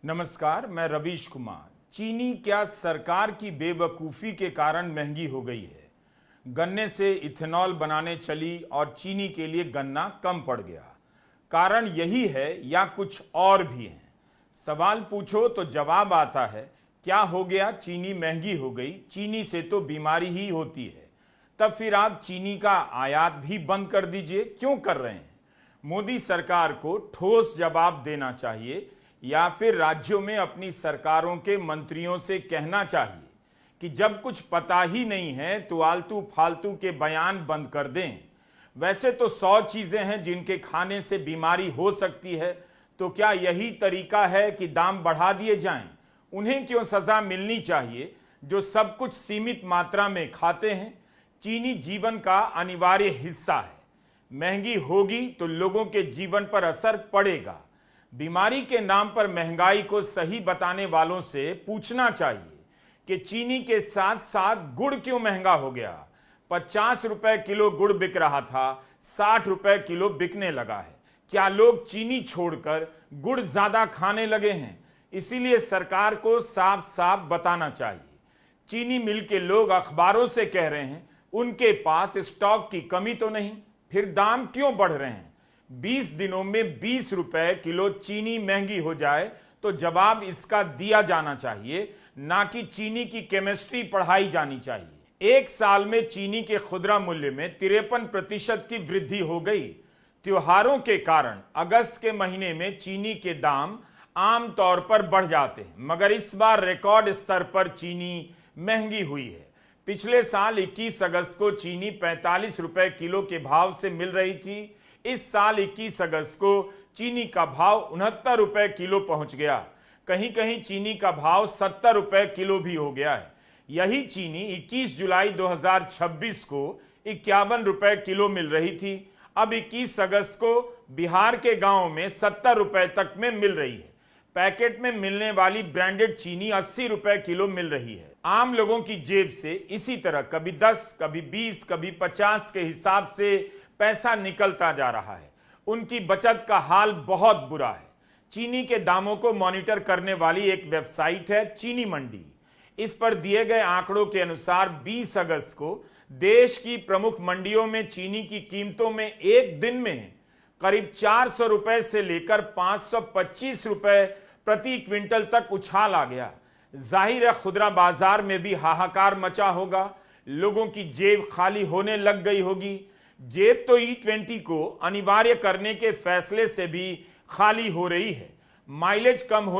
नमस्कार, मैं रवीश कुमार। चीनी क्या सरकार की बेवकूफ़ी के कारण महंगी हो गई है? गन्ने से इथेनॉल बनाने चली और चीनी के लिए गन्ना कम पड़ गया। कारण यही है या कुछ और भी है? सवाल पूछो तो जवाब आता है, क्या हो गया? चीनी महंगी हो गई। चीनी से तो बीमारी ही होती है। तब फिर आप चीनी का आयात भी बंद कर दीजिए। क्यों कर रहे हैं? मोदी सरकार को ठोस जवाब देना चाहिए या फिर राज्यों में अपनी सरकारों के मंत्रियों से कहना चाहिए कि जब कुछ पता ही नहीं है तो आलतू फालतू के बयान बंद कर दें। वैसे तो 100 चीजें हैं जिनके खाने से बीमारी हो सकती है, तो क्या यही तरीका है कि दाम बढ़ा दिए जाएं? उन्हें क्यों सजा मिलनी चाहिए जो सब कुछ सीमित मात्रा में खाते हैं? चीनी जीवन का अनिवार्य हिस्सा है। महंगी होगी तो लोगों के जीवन पर असर पड़ेगा। बीमारी के नाम पर महंगाई को सही बताने वालों से पूछना चाहिए कि चीनी के साथ साथ गुड़ क्यों महंगा हो गया। 50 रुपए किलो गुड़ बिक रहा था, 60 रुपए किलो बिकने लगा है। क्या लोग चीनी छोड़कर गुड़ ज्यादा खाने लगे हैं? इसीलिए सरकार को साफ साफ बताना चाहिए। चीनी मिल के लोग अखबारों से कह रहे हैं उनके पास स्टॉक की कमी तो नहीं, फिर दाम क्यों बढ़ रहे हैं? 20 दिनों में 20 रुपए किलो चीनी महंगी हो जाए तो जवाब इसका दिया जाना चाहिए, ना कि चीनी की केमिस्ट्री पढ़ाई जानी चाहिए। एक साल में चीनी के खुदरा मूल्य में 53% की वृद्धि हो गई। त्योहारों के कारण अगस्त के महीने में चीनी के दाम आमतौर पर बढ़ जाते हैं, मगर इस बार रिकॉर्ड स्तर पर चीनी महंगी हुई है। पिछले साल 21 अगस्त को चीनी 45 रुपए किलो के भाव से मिल रही थी। इस साल 21 अगस्त को चीनी का भाव 69 रुपए किलो पहुंच गया। कहीं कहीं चीनी का भाव 70 रुपए किलो भी हो गया है। यही चीनी 21 जुलाई 2026 को 51 रुपए किलो मिल रही थी। अब 21 अगस्त को बिहार के गांव में 70 रुपए तक में मिल रही है। पैकेट में मिलने वाली ब्रांडेड चीनी 80 रुपए किलो मिल रही है। आम लोगों की जेब से इसी तरह कभी 10, कभी 20, कभी 50 के हिसाब से पैसा निकलता जा रहा है। उनकी बचत का हाल बहुत बुरा है। चीनी के दामों को मॉनिटर करने वाली एक वेबसाइट है चीनी मंडी। इस पर दिए गए आंकड़ों के अनुसार 20 अगस्त को देश की प्रमुख मंडियों में चीनी की कीमतों में एक दिन में करीब 400 रुपए से लेकर 525 रुपए प्रति क्विंटल तक उछाल आ गया। जाहिर है खुदरा बाजार में भी हाहाकार मचा होगा। लोगों की जेब खाली होने लग गई होगी। जेब तो E20 को अनिवार्य करने के फैसले से भी खाली हो रही है। माइलेज कम हो